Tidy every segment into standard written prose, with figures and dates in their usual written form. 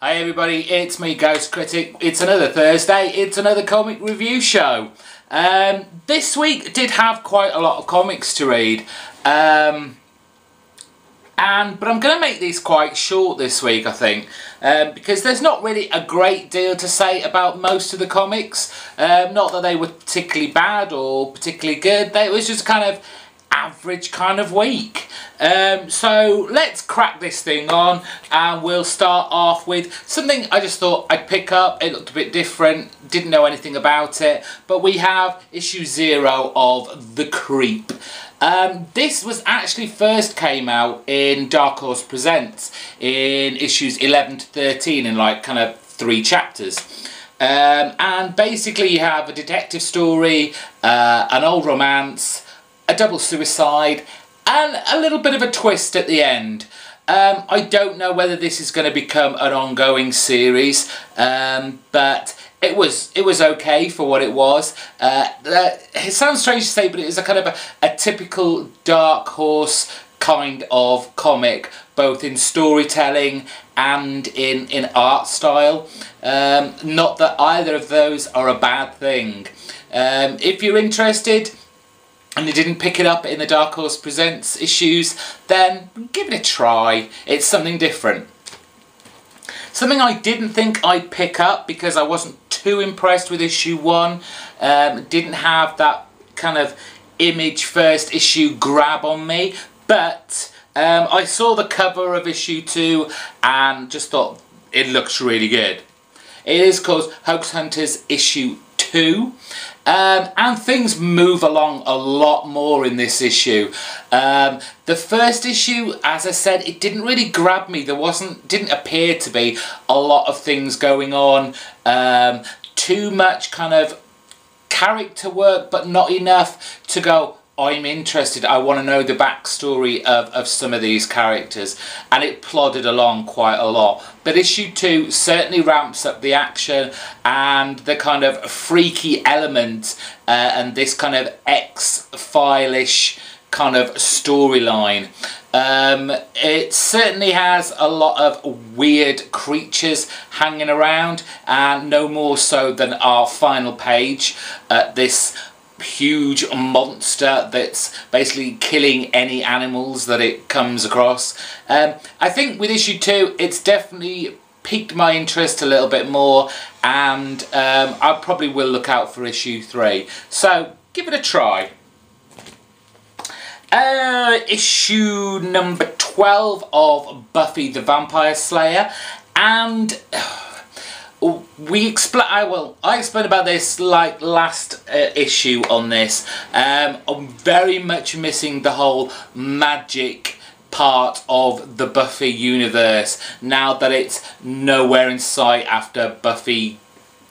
Hi everybody, it's me, GhostCritic. It's another Thursday, it's another comic review show. This week did have quite a lot of comics to read, but I'm going to make these quite short this week, I think, because there's not really a great deal to say about most of the comics. Not that they were particularly bad or particularly good, it was just kind of average kind of week. So let's crack this thing on, and we'll start off with something I just thought I'd pick up. It looked a bit different, didn't know anything about it, but we have issue 0 of The Creep. This was actually first came out in Dark Horse Presents in issues 11 to 13 in like kind of 3 chapters. And basically you have a detective story, an old romance, a double suicide, and a little bit of a twist at the end. I don't know whether this is going to become an ongoing series, but it was okay for what it was. It sounds strange to say, but it is a kind of a typical Dark Horse kind of comic, both in storytelling and in art style. Not that either of those are a bad thing. If you're interested and you didn't pick it up in the Dark Horse Presents issues, then give it a try. It's something different. Something I didn't think I'd pick up because I wasn't too impressed with issue 1. Didn't have that kind of Image first issue grab on me, but I saw the cover of issue 2 and just thought it looks really good. It is called Creech Hunters issue 2. And things move along a lot more in this issue. The first issue, as I said, it didn't really grab me. There didn't appear to be a lot of things going on. Too much kind of character work, but not enough to go, I'm interested, I want to know the backstory of some of these characters. And it plodded along quite a lot. But issue 2 certainly ramps up the action and the kind of freaky element and this kind of X-File-ish kind of storyline. It certainly has a lot of weird creatures hanging around, and no more so than our final page. This huge monster that's basically killing any animals that it comes across. I think with issue 2 it's definitely piqued my interest a little bit more, and I probably will look out for issue 3. So give it a try. Issue number 12 of Buffy the Vampire Slayer, and I explained about this like last issue on this. I'm very much missing the whole magic part of the Buffy universe now that it's nowhere in sight after Buffy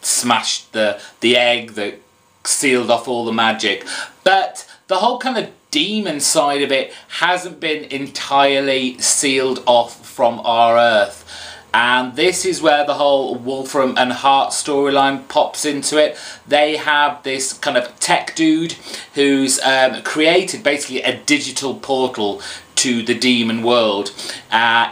smashed the egg that sealed off all the magic. But the whole kind of demon side of it hasn't been entirely sealed off from our Earth. And this is where the whole Wolfram and Hart storyline pops into it. They have this kind of tech dude who's created basically a digital portal to the demon world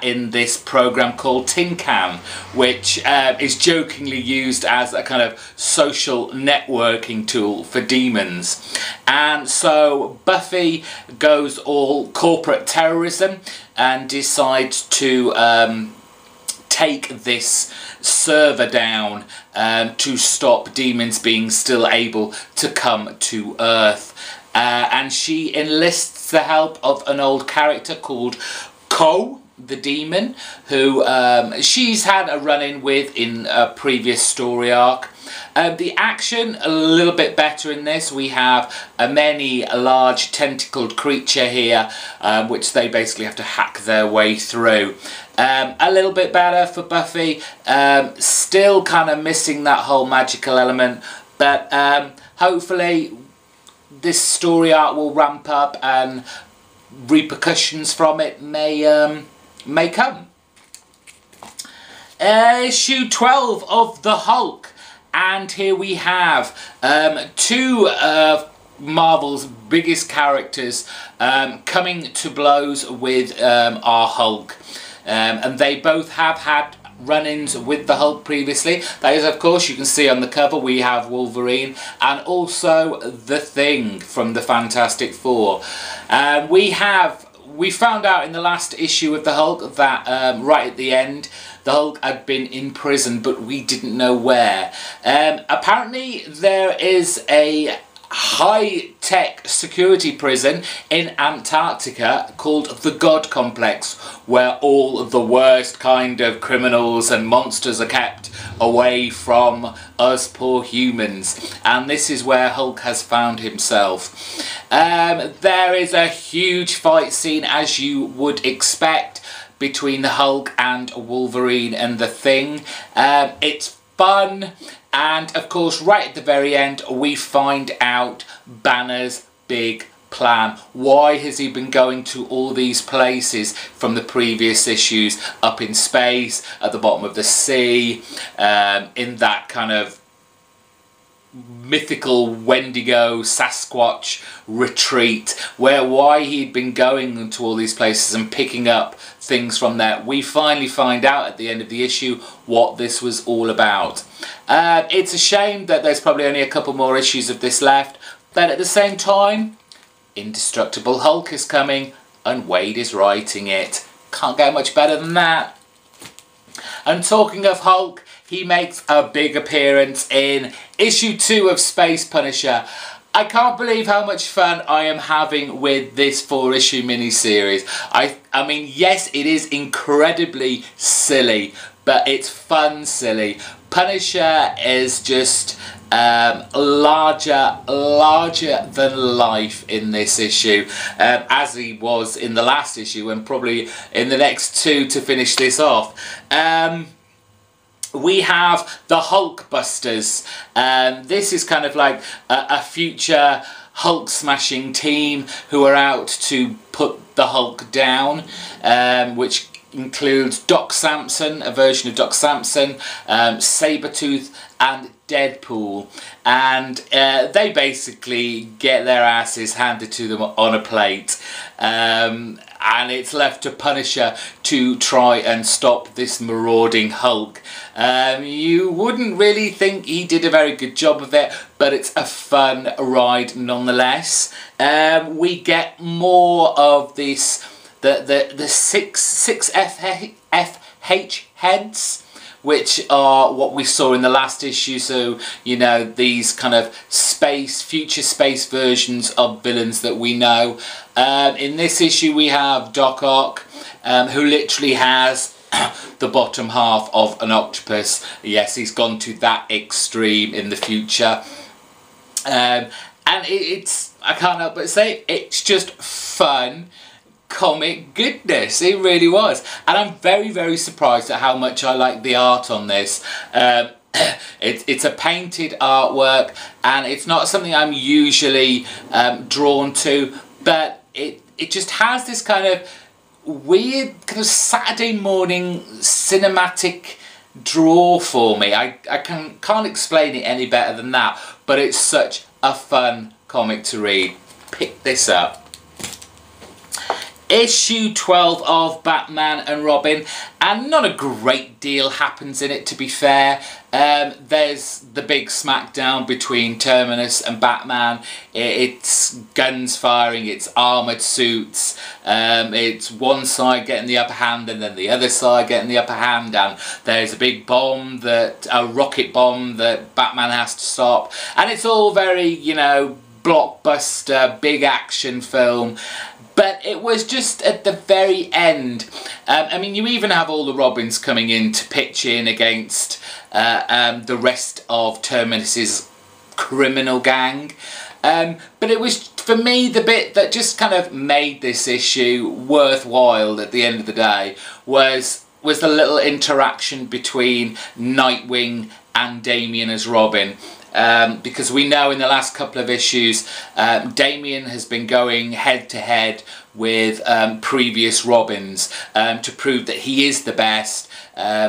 in this program called Tin Can, which is jokingly used as a kind of social networking tool for demons. And so Buffy goes all corporate terrorism and decides to take this server down to stop demons being still able to come to Earth. And she enlists the help of an old character called Ko, the demon, who she's had a run-in with in a previous story arc. The action a little bit better in this. We have a large tentacled creature here, which they basically have to hack their way through. A little bit better for Buffy. Still kind of missing that whole magical element, but hopefully this story arc will ramp up and repercussions from it may come. Issue 12 of The Hulk, and here we have 2 Marvel's biggest characters coming to blows with our Hulk. And they both have had run-ins with the Hulk previously. That is, of course, you can see on the cover we have Wolverine and also the Thing from the Fantastic Four. We found out in the last issue of the Hulk that right at the end the Hulk had been in prison, but we didn't know where. Apparently there is a high-tech security prison in Antarctica called the God Complex, where all the worst kind of criminals and monsters are kept away from us poor humans, and this is where Hulk has found himself. There is a huge fight scene, as you would expect, between the Hulk and Wolverine and the Thing. It's fun, and of course right at the very end we find out Banner's big plan. Why has he been going to all these places from the previous issues, up in space, at the bottom of the sea, in that kind of mythical Wendigo Sasquatch retreat, why he'd been going to all these places and picking up things from there. We finally find out at the end of the issue what this was all about. It's a shame that there's probably only a couple more issues of this left, but at the same time, Indestructible Hulk is coming and Wade is writing it. Can't get much better than that. And talking of Hulk, he makes a big appearance in issue 2 of Space Punisher. I can't believe how much fun I am having with this 4-issue miniseries. I mean, yes, it is incredibly silly, but it's fun silly. Punisher is just larger than life in this issue, as he was in the last issue and probably in the next 2 to finish this off. We have the Hulkbusters. This is kind of like a future Hulk smashing team who are out to put the Hulk down, which includes Doc Samson, a version of Doc Samson, Sabretooth and Deadpool, and they basically get their asses handed to them on a plate, and it's left to Punisher to try and stop this marauding Hulk. You wouldn't really think he did a very good job of it, but it's a fun ride nonetheless. We get more of this, the six FH heads, which are what we saw in the last issue. So, you know, these kind of future space versions of villains that we know. In this issue we have Doc Ock, who literally has the bottom half of an octopus. Yes, he's gone to that extreme in the future. And I can't help but say, it's just fun comic goodness. It really was, and I'm very surprised at how much I like the art on this. It's a painted artwork, and it's not something I'm usually drawn to, but it just has this kind of weird kind of Saturday morning cinematic draw for me. I can't explain it any better than that, but it's such a fun comic to read. Pick this up. Issue 12 of Batman and Robin, and not a great deal happens in it, to be fair. There's the big smackdown between Terminus and Batman. It's guns firing, it's armoured suits, it's one side getting the upper hand and then the other side getting the upper hand, and there's a big bomb, a rocket bomb that Batman has to stop, and it's all very, you know, blockbuster, big action film. But it was just at the very end. I mean, you even have all the Robins coming in to pitch in against the rest of Terminus's criminal gang. But it was, for me, the bit that just kind of made this issue worthwhile at the end of the day was the little interaction between Nightwing and Damian as Robin. Because we know in the last couple of issues Damian has been going head to head with previous Robins to prove that he is the best,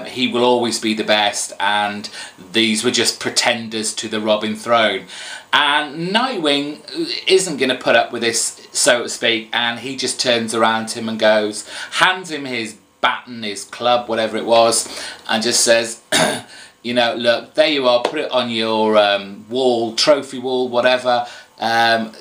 he will always be the best, and these were just pretenders to the Robin throne. And Nightwing isn't going to put up with this, so to speak, and he just turns around to him and hands him his baton, his club, whatever it was, and just says, you know, look, there you are, put it on your wall, trophy wall, whatever.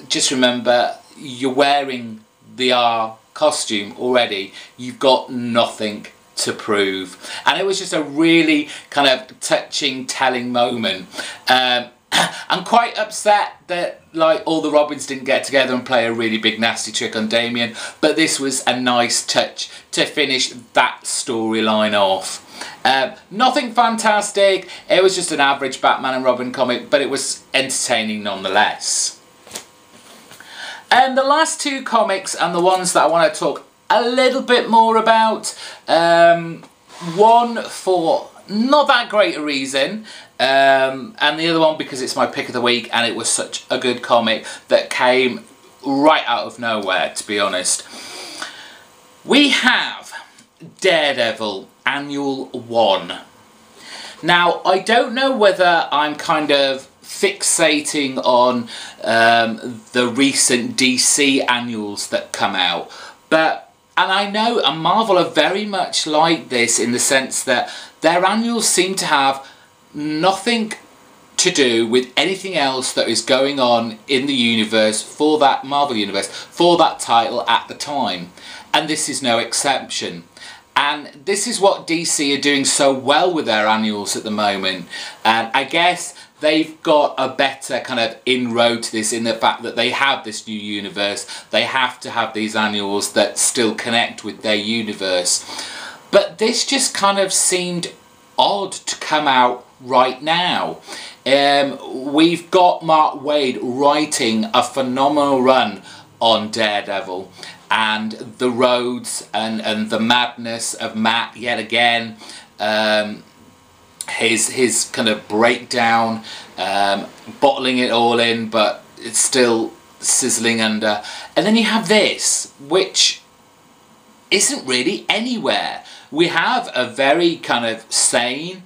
Just remember, you're wearing the R costume already. You've got nothing to prove. And it was just a really kind of touching, telling moment. I'm quite upset that like all the Robins didn't get together and play a really big nasty trick on Damien, but this was a nice touch to finish that storyline off. Nothing fantastic, it was just an average Batman and Robin comic, but it was entertaining nonetheless. And the last two comics, and the ones that I want to talk a little bit more about, one for not that great a reason, and the other one because it's my pick of the week and it was such a good comic that came right out of nowhere, to be honest. We have Daredevil Annual 1. Now, I don't know whether I'm kind of fixating on the recent DC annuals that come out, and I know Marvel are very much like this in the sense that their annuals seem to have nothing to do with anything else that is going on in the universe, for that Marvel universe, for that title at the time. And this is no exception. And this is what DC are doing so well with their annuals at the moment. And I guess they've got a better kind of inroad to this in the fact that they have this new universe. They have to have these annuals that still connect with their universe. But this just kind of seemed odd to come out right now. We've got Mark Waid writing a phenomenal run on Daredevil, and the roads and the madness of Matt yet again, his kind of breakdown, bottling it all in, but it's still sizzling under. And then you have this, which isn't really anywhere. We have a very kind of sane,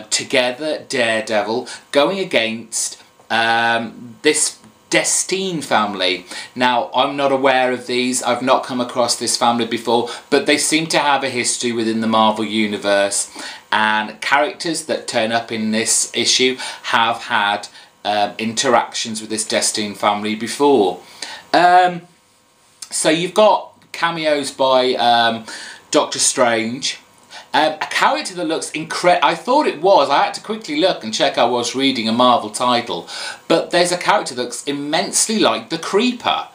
together Daredevil going against this Destine family. Now, I'm not aware of these, I've not come across this family before, but they seem to have a history within the Marvel Universe, and characters that turn up in this issue have had interactions with this Destine family before. So you've got cameos by Doctor Strange, a character that looks incredible. I thought it was, I had to quickly look and check I was reading a Marvel title, but there's a character that looks immensely like the Creeper,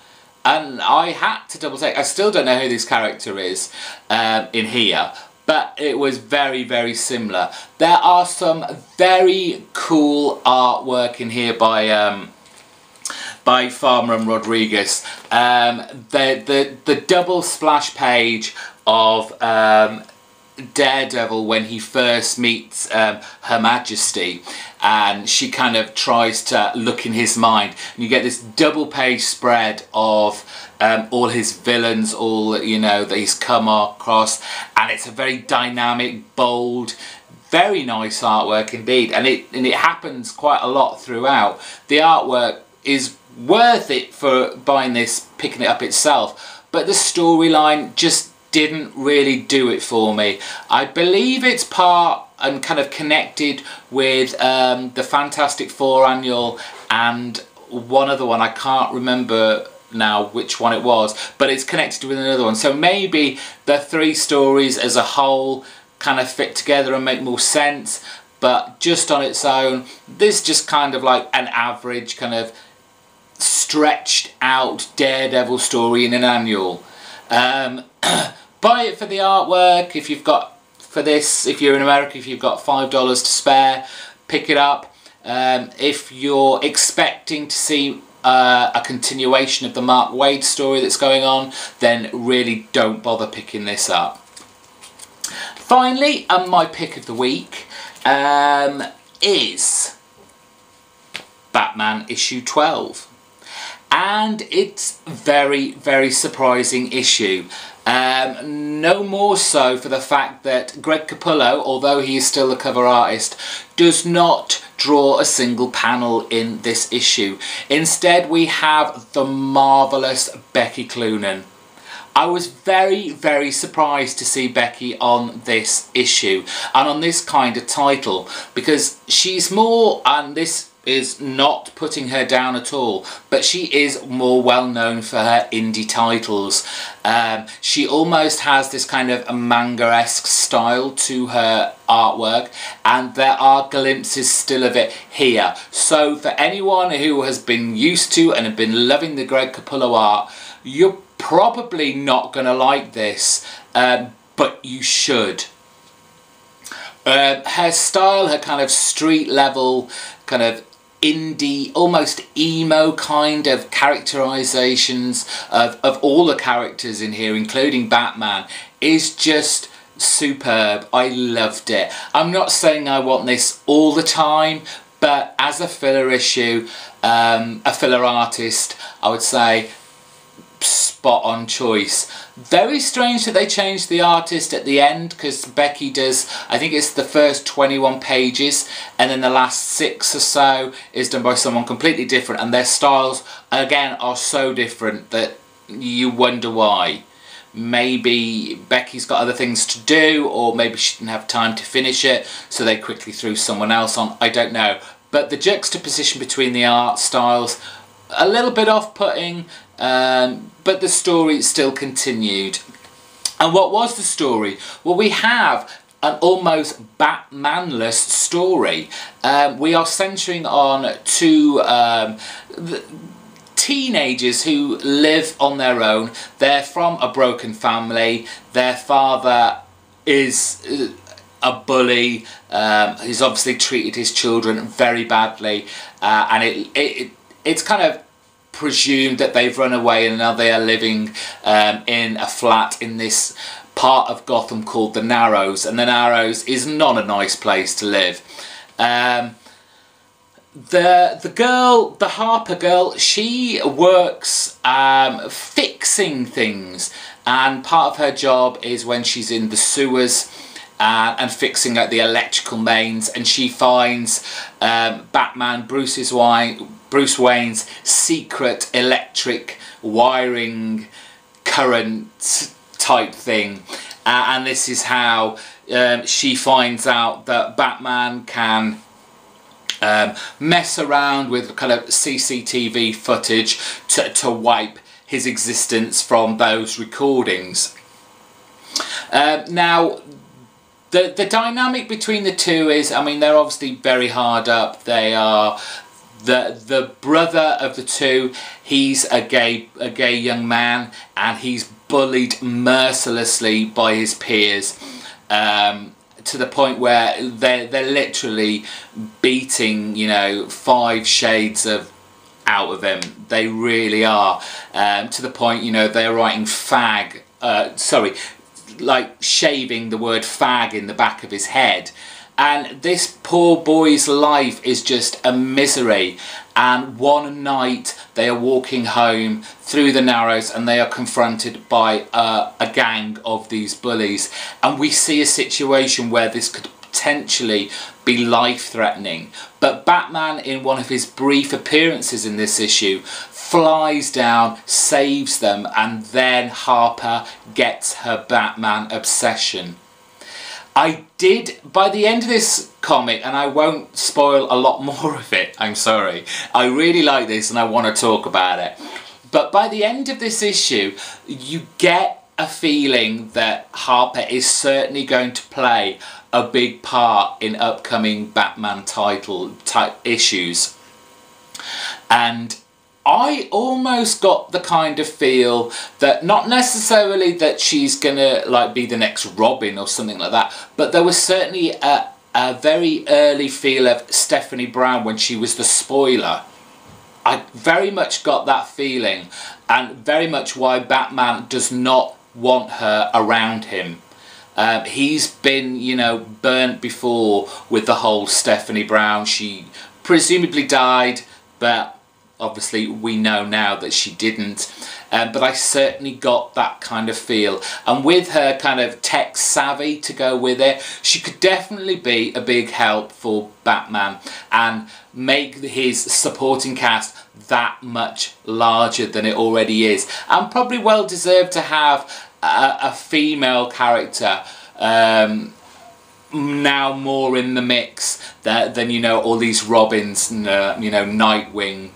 and I had to double check. I still don't know who this character is in here, but it was very, very similar. There are some very cool artwork in here by Farmer and Rodriguez. The double splash page of Daredevil when he first meets Her Majesty, and she kind of tries to look in his mind, and you get this double page spread of all his villains, all, you know, that he's come across, and it's a very dynamic, bold, very nice artwork indeed, and it happens quite a lot throughout. The artwork is worth it for buying this, picking it up itself, but the storyline just didn't really do it for me. I believe it's part and kind of connected with the Fantastic Four annual and one other one, I can't remember now which one it was, but it's connected with another one. So maybe the three stories as a whole kind of fit together and make more sense, but just on its own, this just kind of like an average kind of stretched out Daredevil story in an annual. Buy it for the artwork. If you've got, for this, if you're in America, if you've got $5 to spare, pick it up. If you're expecting to see a continuation of the Mark Waid story that's going on, then really don't bother picking this up. Finally, my pick of the week is Batman issue 12. And it's very, very surprising issue. No more so for the fact that Greg Capullo, although he is still the cover artist, does not draw a single panel in this issue. Instead, we have the marvellous Becky Cloonan. I was very, very surprised to see Becky on this issue and on this kind of title, because she's more, and this is not putting her down at all, but she is more well known for her indie titles. She almost has this kind of a manga-esque style to her artwork, and there are glimpses still of it here. So for anyone who has been used to and have been loving the Greg Capullo art, you're probably not going to like this, but you should. Her style, her kind of street level, kind of indie, almost emo kind of characterizations of all the characters in here, including Batman, is just superb. I loved it. I'm not saying I want this all the time, but as a filler issue, a filler artist, I would say spot on choice. Very strange that they changed the artist at the end, because Becky does, I think it's the first 21 pages, and then the last 6 or so is done by someone completely different, and their styles again are so different that you wonder why. Maybe Becky's got other things to do, or maybe she didn't have time to finish it, so they quickly threw someone else on. I don't know, but the juxtaposition between the art styles, a little bit off-putting, but the story still continued. And what was the story? Well, we have an almost Batman-less story. We are centering on 2 teenagers who live on their own. They're from a broken family. Their father is a bully. He's obviously treated his children very badly, and it's kind of presumed that they've run away, and now they are living in a flat in this part of Gotham called the Narrows, and the Narrows is not a nice place to live. The girl, the Harper girl, she works fixing things, and part of her job is when she's in the sewers and fixing like the electrical mains, and she finds Batman, Bruce Wayne's secret electric wiring current type thing, and this is how she finds out that Batman can mess around with kind of CCTV footage to wipe his existence from those recordings. Now, the dynamic between the two is, I mean, they're obviously very hard up. They are the brother of the two. He's a gay young man, and he's bullied mercilessly by his peers, to the point where they're literally beating, you know, 5 shades out of him. They really are, to the point, you know, they're writing fag, like shaving the word fag in the back of his head. And this poor boy's life is just a misery. And one night they are walking home through the Narrows, and they are confronted by a gang of these bullies. And we see a situation where this could potentially be life-threatening. But Batman, in one of his brief appearances in this issue, flies down, saves them, and then Harper gets her Batman obsession. I did, by the end of this comic, and I won't spoil a lot more of it, I'm sorry, I really like this and I want to talk about it, but by the end of this issue, you get a feeling that Harper is certainly going to play a big part in upcoming Batman type issues. And I almost got the kind of feel that, not necessarily that she's gonna like be the next Robin or something like that, but there was certainly a very early feel of Stephanie Brown when she was the spoiler. I very much got that feeling, and very much why Batman does not want her around him. He's been, you know, burnt before with the whole Stephanie Brown. She presumably died, but obviously we know now that she didn't, but I certainly got that kind of feel. And with her kind of tech savvy to go with it, she could definitely be a big help for Batman and make his supporting cast that much larger than it already is, and probably well deserved to have a female character now more in the mix than you know, all these Robins, you know, Nightwing.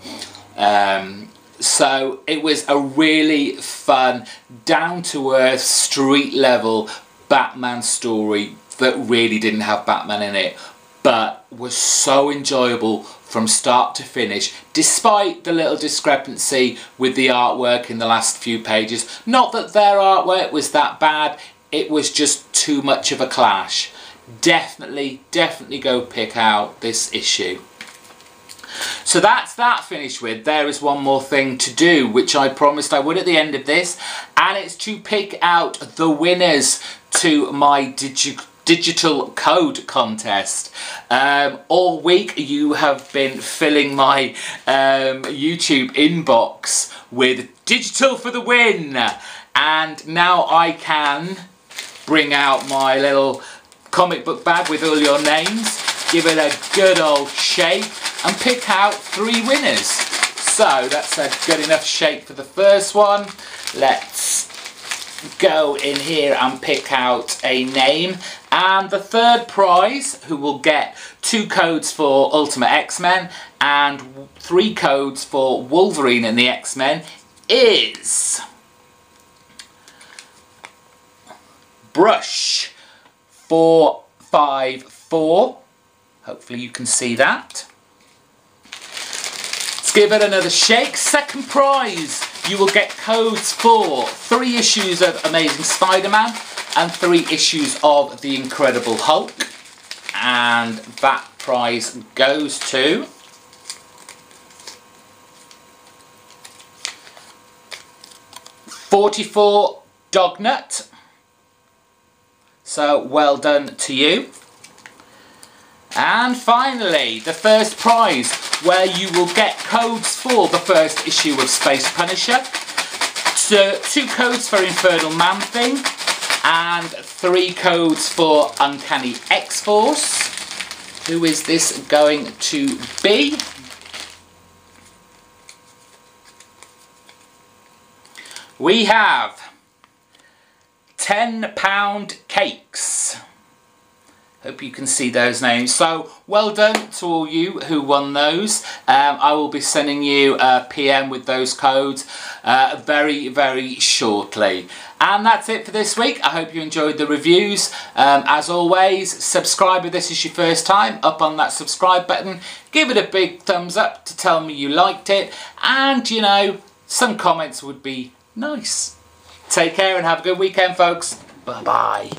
So it was a really fun, down-to-earth, street-level Batman story that really didn't have Batman in it, but was so enjoyable from start to finish, despite the little discrepancy with the artwork in the last few pages. Not that their artwork was that bad, it was just too much of a clash. Definitely go pick out this issue. So that's that finished with. There is one more thing to do, which I promised I would at the end of this, and it's to pick out the winners to my digital code contest. All week you have been filling my YouTube inbox with digital for the win, and now I can bring out my little comic book bag with all your names, give it a good old shake and pick out 3 winners. So that's a good enough shake for the first one. Let's go in here and pick out a name, and the third prize, who will get 2 codes for Ultimate X-Men and 3 codes for Wolverine and the X-Men, is Brush 454. Hopefully you can see that. Let's give it another shake. Second prize, you will get codes for 3 issues of Amazing Spider-Man and 3 issues of The Incredible Hulk, and that prize goes to $44 Dognut. So well done to you. And finally, the first prize, where you will get codes for the first issue of Space Punisher, 2 codes for Infernal Man-Thing, and 3 codes for Uncanny X-Force. Who is this going to be? We have £10 Cakes. Hope you can see those names. So well done to all you who won those. I will be sending you a PM with those codes very shortly. And that's it for this week. I hope you enjoyed the reviews. As always, subscribe if this is your first time. Up on that subscribe button. Give it a big thumbs up to tell me you liked it. And, you know, some comments would be nice. Take care and have a good weekend, folks. Bye-bye.